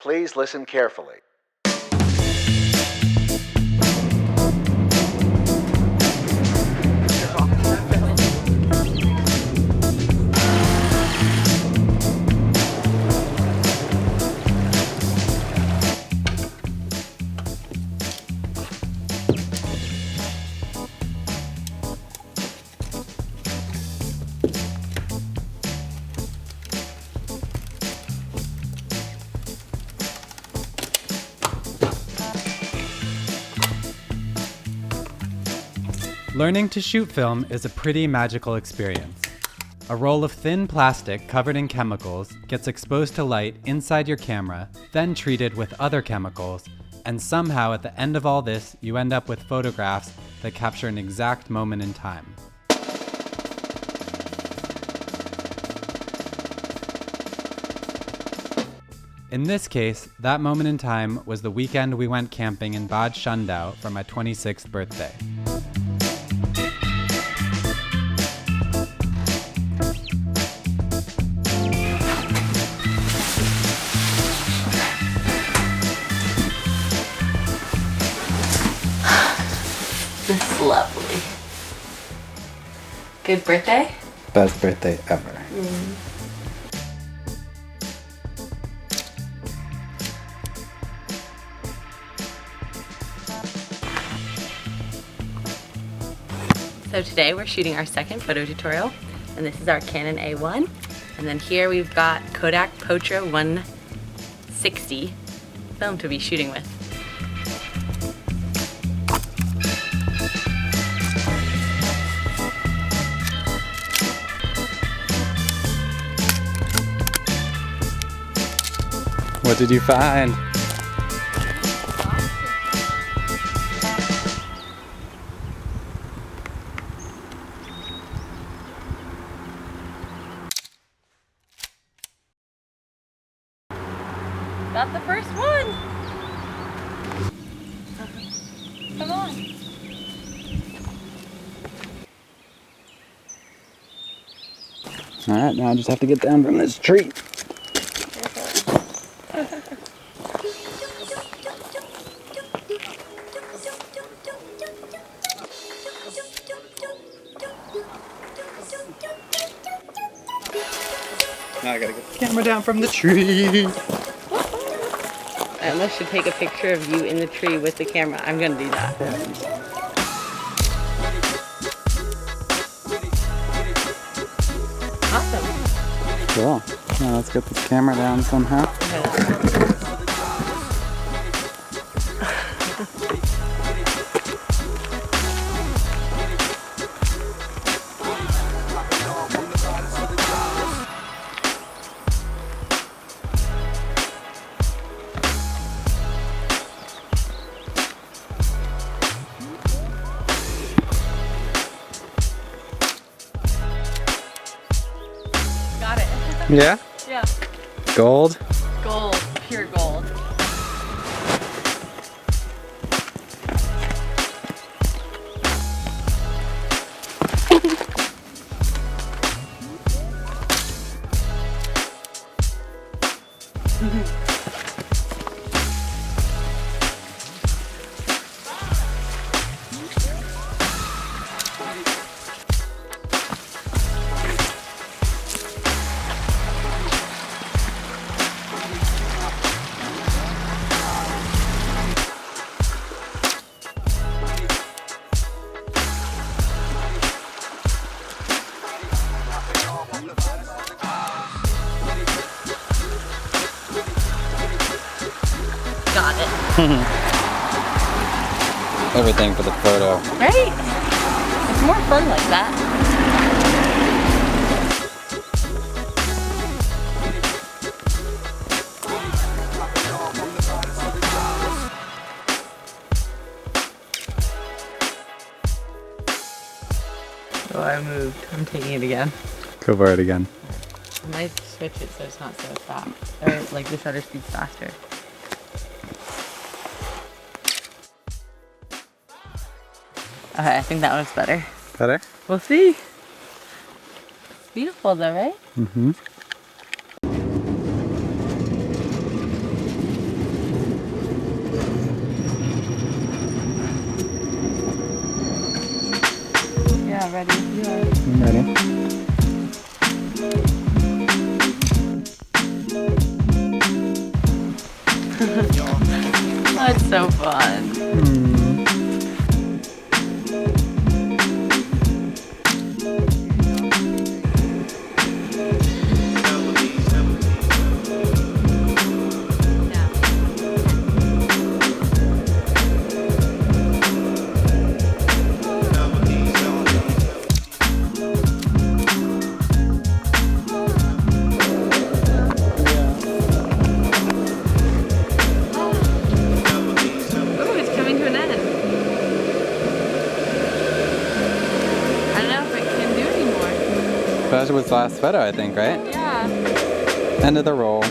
Please listen carefully. Learning to shoot film is a pretty magical experience. A roll of thin plastic covered in chemicals gets exposed to light inside your camera, then treated with other chemicals, and somehow at the end of all this, you end up with photographs that capture an exact moment in time. In this case, that moment in time was the weekend we went camping in Bad Schandau for my 26th birthday. This is lovely. Good birthday? Best birthday ever. So today we're shooting our second photo tutorial, and this is our Canon A1. And then here we've got Kodak Portra 160 film to be shooting with. What did you find? Got the first one! Come on! Alright, now I just have to get down from this tree. Now I gotta get the camera down from the tree. I almost should take a picture of you in the tree with the camera. I'm gonna do that. Awesome. Cool. Now let's get this camera down somehow. Got it. Yeah? Yeah. Gold? Gold. Pure gold. Got it. Everything for the photo. Right? It's more fun like that. Oh, I moved. I'm taking it again. Go for it again. I might switch it so it's not so fast. Or like the shutter speed's faster. Okay, I think that one's better. Better? We'll see. Beautiful though, right? Mm-hmm. So fun. That was the last photo, I think, right? Yeah. End of the roll.